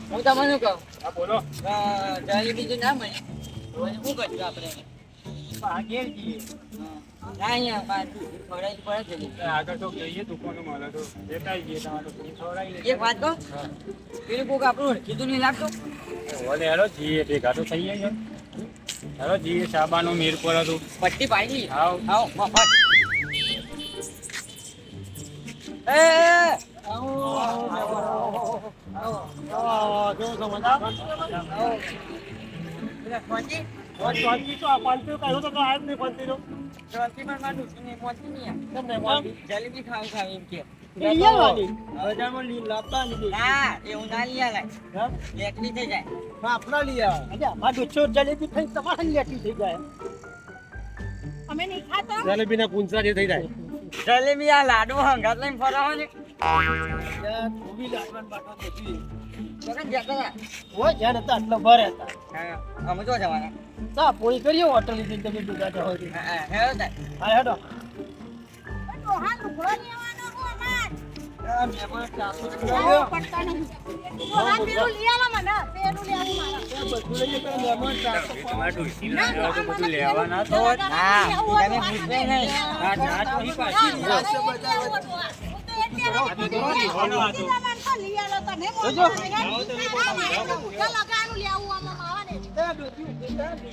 હું તમને કહું હા બોલો. જલેબી બીજું ના મળે તો શું કરશું આપણે આગળ જઈએ. ના અહીંયા પાછું ખવડાવી પડે છે આગળ તો જઈએ દુકાનો મળે તો લેતા આવીએ તમારે તો ખવડાવી એક વાત કહું પેલું કોક આપણું કીધું નહીં લાગતું ઓલે હેરો જઈએ ભેગા તો થઈ જાય હેરો જઈએ સાબાનો મીર પર હતું પટ્ટી પાડી આવ આવો મફત એ જલેબી ખાવ ખાવ એમ કે ના એવું ના લઈ આવે લેટવી થઈ જાય અમે નહીં ખાતા જલેબી ના પૂંછા જે થઈ જાય જલેબી આ લાડુ હંગાત લઈને ફરાવો ને વગર જતા હા અમે તો જવાના હેડો તાર ડોહા લુગડો લેવાનો હો અમાર પડતા નહીં ડોહા પેલું લઈ આલો મને પેલું લઈ આલો મારા તમારે ડોસી લેવા તો બધું લેવાના તો હા તમે પૂછવે નહીં આ જાત નહીં પાછી લઈ આલો તને લગાનું લેવું આમાં માવાને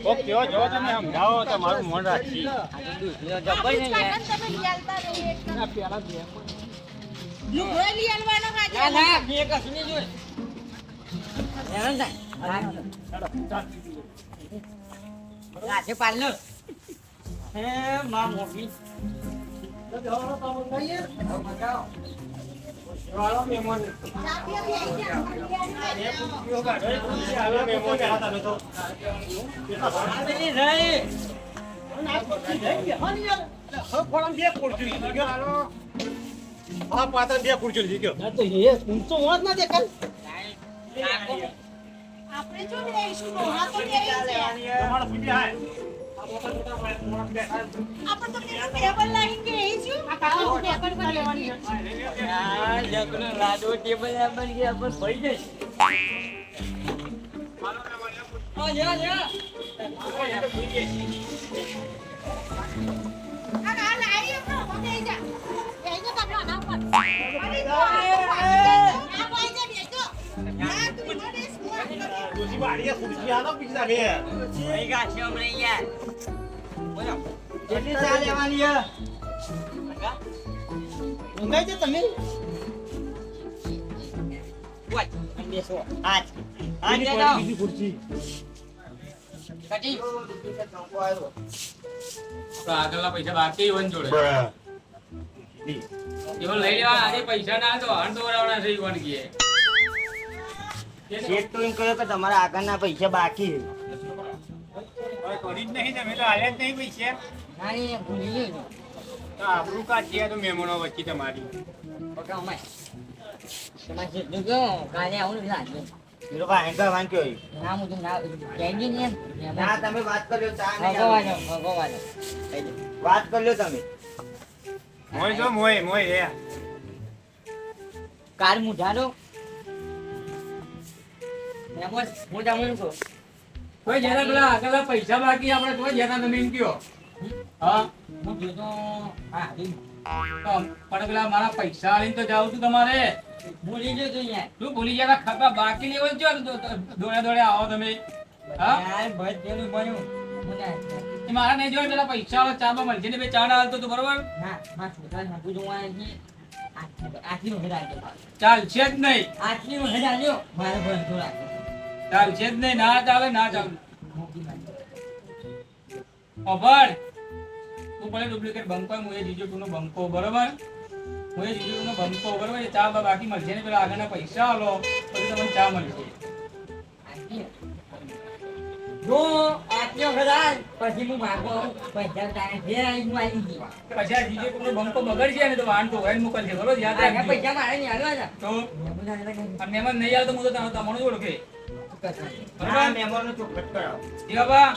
કોક કેવો જો તમે સમજાવો તો મારું મન રાખી જબર નહીં યાર તમે લઈ આલતા નહીં લુગડો લઈ આલવાનો ના કાજે ના બે કશું નહીં જોઈ હેરાન થાય રાતે પાર્લર હે માં મોટી હા પાતન બે ખુરચી લીધી ગયો આપણે જો લઈશું ડોહા તો લેવી છે તમારો ફૂટી હાય આપણે તો પેલું ટેબલ લાવીને ગઈ છું આ કાકા ટેબલ પર લેવાની યાર જગનો લાડો ટેબલ બન ગયા પર પડી જશે ઓ જા જા આ ના લાવી આપણો હોતે જા બેજો તમને ના પર અરે આ ભાઈ જે બેજો ના તું મને સ્કૂલ ડોસી વાડીએ ખુરશી આલો પીછા બે થઈ ગયા છે હમણાં યાર બોલો કેટલી ચા લેવાની છે ઊંઘાઈ છે તમે વાય બેસો આજ આજ જાઓ બીજી ખુરશી કટી આગળના પૈસા બાકી વન જોડે એવો લઈ લેવા આજે પૈસા ના તો હણ દોરાવના છે ઈવન કે શેઠ તો એમ કહ્યું કે તમારા આગળના પૈસા બાકી છે કરી જ નહીં તમે તો હાલ્યા જ નહીં પૈસા ના એ ભૂલી ગયો તો આપણું કાઢીએ તો મહેમાનો વચ્ચે તમારી ઓકે અમાય તમારે શેઠનું કહો કાલે આવું લાગે હીરો ભાઈ એંગા વાંક્યો ઈ. ના હું તો ના જઈ ને ના તમે વાત કર્યો ચા નહીં ભગવાન આવે. ભગવાન વાત કર્યો તમે મોય જો મોય હે કાર મુઢાનો મેમોસ હું તમને કહું કોઈ જરા પેલા આગળના પૈસા બાકી આપણે તો જરા તમે એમ કયો હા હું જોતો હા તો પણ પેલા મારા પૈસા લઈને તો જાઉં છું તમારે ભૂલી ગયો તું યાર તું ભૂલી ગયા ખબર બાકી લેવલ જો દોડે દોડે આવો તમે હા યાર બસ જેનું બન્યું હું ના એ મારા નહીં જોડે પેલા પૈસા વાળો ચામાં મળશે ને બે ચા ના હાલતો તો બરોબર ના માં છોકરા હાથું જોવા આટલી વખત આવ્યો ચાલશે જ નહીં આટલી વખત આવ્યો મારે બંધો રાખો ચાલશે જ નહીં ના ચાલે ના ચાલે મોટી વાત ઓભર તું ભલે ડુપ્લિકેટ બંકો હું એ જીજુ નો બંકો બરોબર હું એ જીજુ નો બંકો બરોબર એ ચા બાકી મળશે ને પેલા આગળના પૈસા આલો પછી તમને ચા મળશે જો આટલી વખત આવ પછી હું માગો પૈસા તારે ફેર આવી હું આવી ગઈ પછી આ જીજુ નો બંકો બગડશે ને તો વાન તો હોય મોકલશે બરોબર યાદ આગળ રાખજો પૈસા મારે નહીં હાલવા જા તો આ મહેમાન નહીં આવે તો હું તો તમારું જ ઓળખે હા બરોબર મહેમાનનો ચોખવટ કરાવો. જી બાબા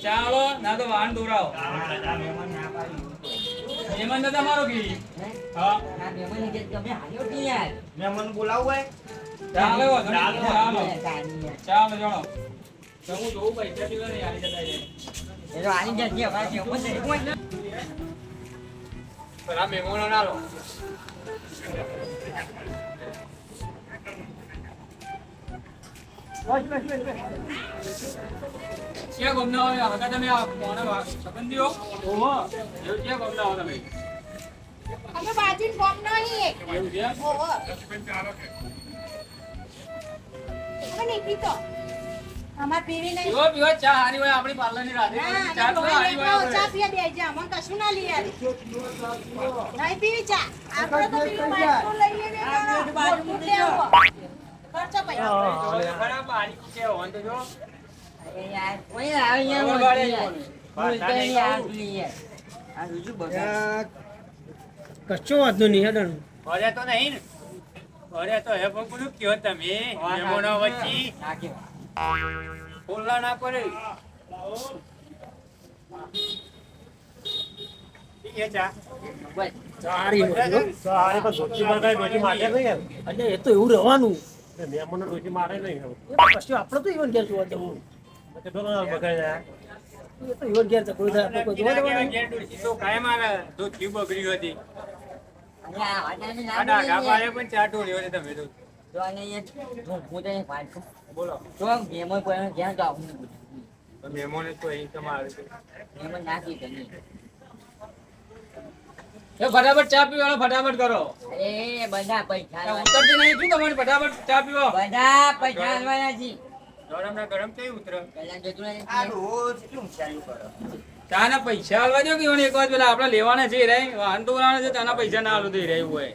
ચાલો ના તો વાન દોરાવો આ મહેમાન ના પાડી. મહેમાન તો તમારો કી હા આ મેમન કે તમે હાલ્યો કે યાર મહેમાન બોલાવવું હોય ચાલે વાંધો નહીં. ચાલો તારી. ચાલો જાણો તો હું જોઉં પૈસા પીવા નહીં આવી જતા રહે. એ તો આની જગ્યાએ અમારે કેવું છે. પેલા મહેમાનો ના લો ક્યાં ગમના હોય હકા તમે આ કોને સંબંધીઓ ઓહો એવું ક્યાં ગમના હો તમે અમે બાજીન ફોર્મ નહીં એવું છે ઓહો અમે નહીં પીતો અમાર પીવી નહીં પીવો પીવો ચા હારી હોય આપણી પાર્લરની રાધે ચા તો હારી હોય ચા પીએ દે જા મને કશું ના લઈ આવી નહીં પીવી ચા આપણે તો પીવું બાજુ લઈએ ને બાજુ લેવો ખર્ચો પૈસા ખરા પાણી છે ઓન તો જો અરે યાર, કોઈ આવે યાર, ખબર પડે યાર. કોને. હું તો યાર પેલી યાર. આ બીજું બગાડ. કશો વાંધો નહીં હેડો અરે તો નહીં ને અરે તો હે પણ કોનું કયો તમે મહેમાનો વચ્ચે નાખી. ખોલવા ના પડે એ ચા બસ. સારી એટલે એ તો એવું રહેવાનું કશું આપણે તો ઈવન ઘેર જોવા જવું એ તો ઈવન ઘેર જવું થાય આપણે કોઈ જોવા જવાનું તો કાયમ આવે તો જીવ બગડી હતી અને આ વાટાની આ નાખી ડાઘા દઈએ. પાડે પણ ચા ઢોળ્યો છે તમે તો જો આને એક ઢોંકું દઈને પાછું. બોલો જો મહેમાન કોઈને ક્યાં જાવ નહીં પૂછ્યું. તો મહેમાનો તો અહીં તમારે મહેમાન નાખી દે નહીં. એ ફટાફટ ચા પીવાનો ફટાફટ કરો અરે બધા પૈસા આલવાના. ઉતરતી નહીં શું તમારે ફટાફટ ચા પીવો બધા પૈસા આલવાના છે. ગરમના ગરમ થઈ ઉતરે પહેલા જતું રહે. આ રોજ કેમ ચાલુ કરો ચા ના પૈસા આલવા દો કે મને એક વાર પેલા આપણે લેવાના છે રે વાહન તો બોલાવાના છે ચાના પૈસા ના આલો દઈ રહ્યું હોય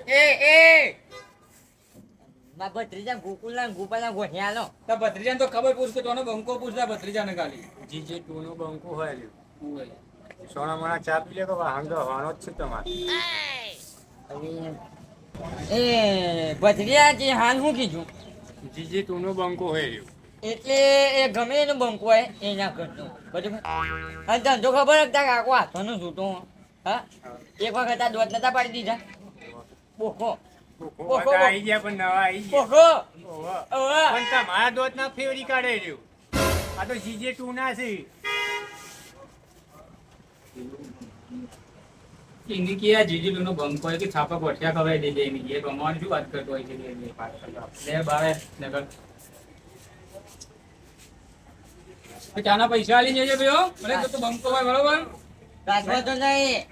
મારા ભત્રીજા ગોકુલના ગોપાલના ગોઠિયા આલો. તો ભત્રીજાને તો ખબર પૂછ કે તોનો બંકો પૂછતા ભત્રીજાને ખાલી જીજે ટૂનું બંકુ હોય સોના મોના ચા પી લે તો વાહન તો હવાનો જ છે તમારે એ ભત્રીજા જે હાલ હું કીધું જીજે ટૂનું બંકુ હોય રહ્યું એટલે એ ગમે એનું બંકો હોય એ ના કરતો બરાબર. અને ધંધો ખબર હતા કાકો હાથોનું છૂટું હા એક વખત આ દોત નતા પાડી દીધા બોખો ઓહો, આઈ ગયા પણ નવા આઈ ગયા બોખો ઓહો. ઓવે. પણ તમારા દોત ના ફેવરી કાઢે રહ્યું આ તો જીજે ટુ ના છે એની કે આ જીજી નો બંકો હોય કે છાપા ગોઠિયા ખવડાવી દે એની કે કમાવાની શું વાત કરતો હોય છે લે બારે નગર તો ચાના પૈસા આલી જજો ભયો મને તો બંકો હોય બરોબર રાખવો તો નહીં.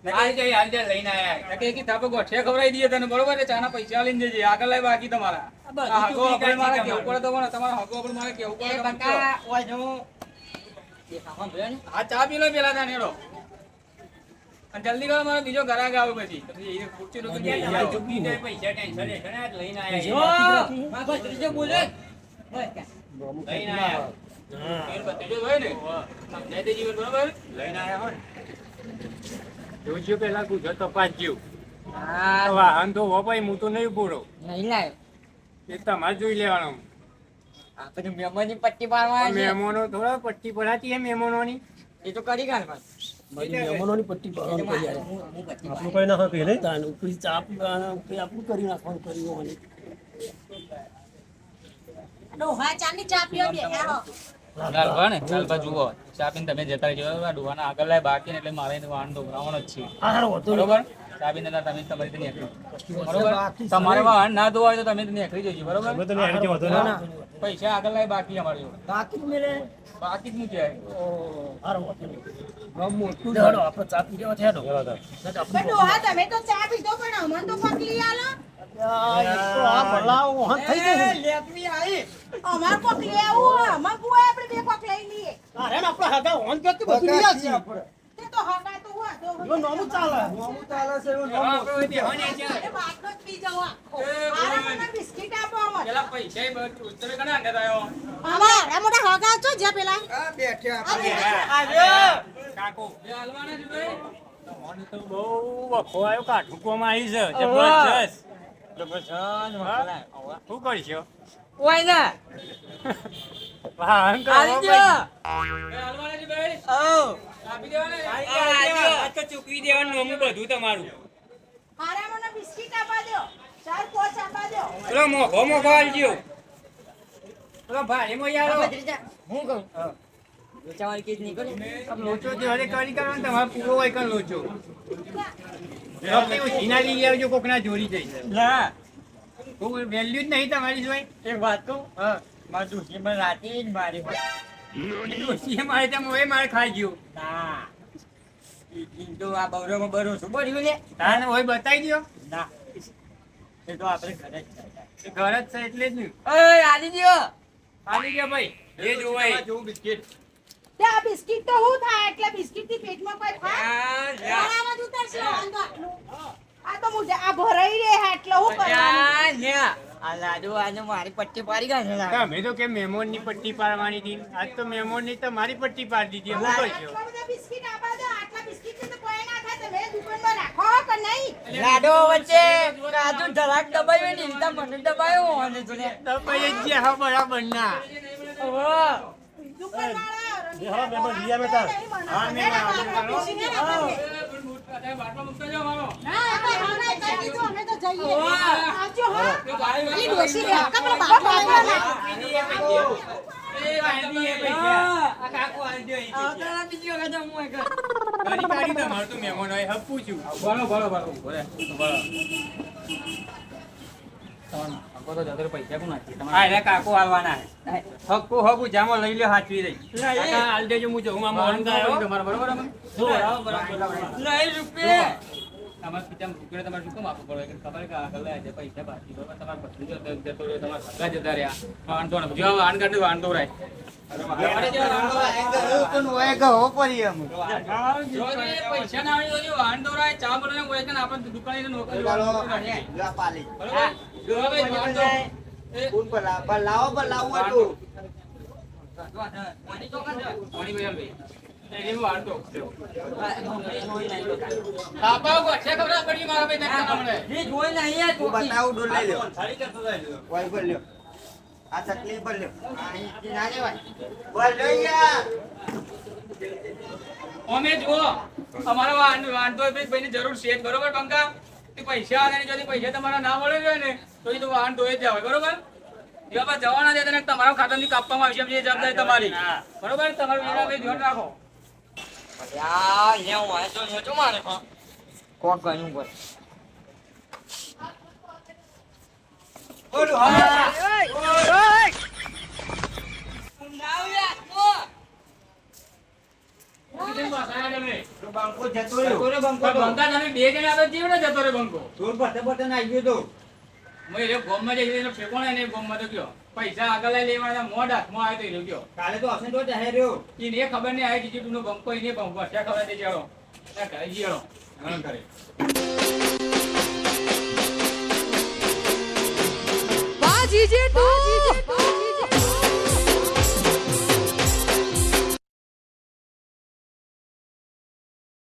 હાલ જાય લઈને આયા કે છાપા ગોઠિયા ખવડાવી દઈએ તને બરોબર એ ચાના પૈસા આલીને જજે આગળ લાય બાકી તમારા આ હગો આપણે મારે કેવું પડે તો પણ તમારા હગો આપણે મારે કેવું એ પડે તો બકા ઓય જો એ ખાવા ભર્યો ને આ ચા પી લો પેલા તાને હેડો અને જલ્દી કરો મારો બીજો ઘરાક આવે પછી એ ખુરશી નો તો યાર ચૂકી જાય પૈસા ટેન્શન લે ઘણા જ લઈને આયા જો મારા ભત્રીજો બોલે બસ કા. લઈને આયા ફેર બત્રીજો હોય ને સમજાય તે જીવન બરોબર લઈને આયા હોય જોજો પેલા ગુજો તપાસ જેવું હા વાહન તો હો ભાઈ હું તો નહીં પૂરો નહીં લાયો એ તમારે જોઈ લેવાનું આપણે મહેમાનની પટ્ટી પાડવાની છે. મહેમાનો થોડા પટ્ટી પડાતી હે મહેમાનોની એ તો કરી કાઢવાનું. મહેમાનોની પટ્ટી એ તો પાડવાનું મારે- કરી હું પટ્ટી આપણું પાડી. કઈ ના કઈ નહીં તાન ઉપરી ચા પીવાના કઈ આપણું કરી નાખવાનું કરી હોવાની ડોહા ચાની ચા પીઓ બે આવો ગાલભા ને ગાલભા જુઓ ચા પીને તમે જતા રહેજો આ ડુવાના આગળ લાય બાકી ને એટલે મારે એને વાહન ધોવડાવવાનો જ છે હારો હતો બરોબર ચા પીને તમે તમારી રીતે નીકળી બરોબર તમારે વાહન ના ધોવા હોય તો તમે નીકળી જજો બરોબર પૈસા આગળ લાય બાકી અમારે જોડે બાકી મેલે બાકી જ મૂક્યા હારો હતો મોટું હેડો આપણે ચા પી લેવા થેડો પણ ડોહા તમે તો ચા પીધો પણ અમન તો પકડી આલો આ ભલા ઓહન થઈ જશે લેકવી આવી. અમાર કોક લેવું અમાર બુઆ આપણે બે કોક લઈ લઈએ અરે આપણે હગા ઓહન કે બધું લીયા છીએ તે તો હગા તો હોય તો યો નોમું ચાલે એ બાટલો જ પી જાવ આરા મને બિસ્કિટ આપો અમર પેલા પૈસા એ બધું તમે કના આગળ આવ્યો અમારા મોટા હગા છો જે પેલા કાકો બે હાલવાના જ ભાઈ મને તો બહુ વખો આવ્યો કાઠુકોમાં આવી છે જબરજસ્ત શું કરશો ઓય ના વાહન આવી કરો ગયો. બે હાલવાના જ ભાઈ ઓ આપી દેવાના ને? આ તો ચૂકવી દેવાનું નોમું બધું તમારું આરા મને બિસ્કિટ આપવા દો ચાર પોચ આપવા દો. પેલો મોઘો મોઘો આલજો પેલો ભારીમાં યાર ભત્રીજા, હું કહું લોચાવાળી કેસ નહીં કરું લોચો જે હરે કરી કરવાનો તમારે પૂરો હોય કર લોચો પેલો ઝીના લઈ આવજો કોકના જોડી જઈ ના કોઈ વેલ્યુ જ નહીં તમારી જોઈ એક વાત કહું હા મારા દોસ્તી મને રાતે જ મારી ડોશીએ મારે ત્યાં મોએ મારે ખાઈ ગયો ના ઈ તો આ બવરામાં બરો શું બોલ્યું લે તાને હોય બતાવી દો ના એ તો આપણે ઘરે જ થાય. એ ઘર જ છે એટલે જ ને ઓય આલી દ્યો ખાલી ગયા ભાઈ એ જોવાય જોવું બિસ્કિટ તે આ બિસ્કિટ તો હું થાય એટલે બિસ્કિટ થી પેટમાં કોઈ થાય આરામ જ ઉતરશે વાંધો આટલું. આ તો મુજે આ ભરાઈ રહે એટલે હું કરવાનું. આ લાડુ આને મારી પટ્ટી પાડી ગયા છે લાડુ. તમે તો કે મહેમાન ની પટ્ટી પાડવાની હતી આજ તો મહેમાન ની તમારી પટ્ટી પાડી દીધી શું કરશો આટલા બધા બિસ્કિટ આપવા દો. આટલા બિસ્કિટ તો કોઈ ના ખાય. તમે દુકાનમાં રાખો કે નહીં? લાડુ વચ્ચે કાજુ ધરાક દબાયો ને ઇલતા મને દબાયો અને તો લે તો ભાઈ જ હા બરાબર ના દુકાનવાળા બાટલો મૂકતો જાઓ મારો. ના, અમે હા કહી દીધું, અમે તો જઈએ. આવજો હા. પેલી ડોશી રે, કપડો બાટલો ના. એ વાંધો નહીં. આ કાકો આલી દો આવતા બીજી વખત હું એ કર ગાડી કાઢી તમારું તો મહેમાન હોય હપ પૂછ્યું બોલો બોલો બોલો બોલે બોલો. તમારે તો જતો પૈસા કોણ નાખી હા એટલે કાકો આવવાના છે હક્કુ હક્કુ જામો લઈ લ્યો હાચવી રહી કાકા આલ દેજો હું જઉં મોહન તમારે બરોબર અમે નહીં રૂપિયા તમારે પિતા રૂપિયા તમારે શું કામ આપવું પડે કે ખબર કે આગળ આજે પૈસા બાકી બરોબર તમારે ભત્રીજો જતો રહ્યો તમારા સગા જતા રહ્યા વાંધો ને જો વાનગાડી વાંધો રાય પૈસા ના આવી તો વાંધો રાય ચા બનાવીને હોય કે આપણે દુકાને નોકરી આ તકલીફ પર લ્યો અમે જુઓ અમારો વાંધો ભાઈની જરૂર છે જ, બરોબર બંકા તે પૈસા આવે જો પૈસા તમારા ના મળે હોય ને તો એ તો વાંધો જ આવે બરોબર જો આપણે જવાના છે તેને તમારા ખાતામાંથી કાપવામાં આવશે એ જવાબદારી તમારી બરોબર તમારું ધ્યાન રાખો યાર લે હું આ તો નતો મારે કોક ગયું પર બંકા તમે બે જણા આવે જીવ ને જતો રે બંકો મેં એ ગોમમાં જઈ ફેંકોણે ને ગોમમાં તો ગયો પૈસા આગળ લઈ લેવાના મોઢ હાથમાં આવ્યો તો ગયો કાલે તો હશે તો જાહેર રહ્યો એને ખબર નહીં આવી જીજુ નો બંકો એને બંકો અઠ્યા ખબર દે જાડો ઘરે જીયાડો ઘણો કરે વાહ જીજે તું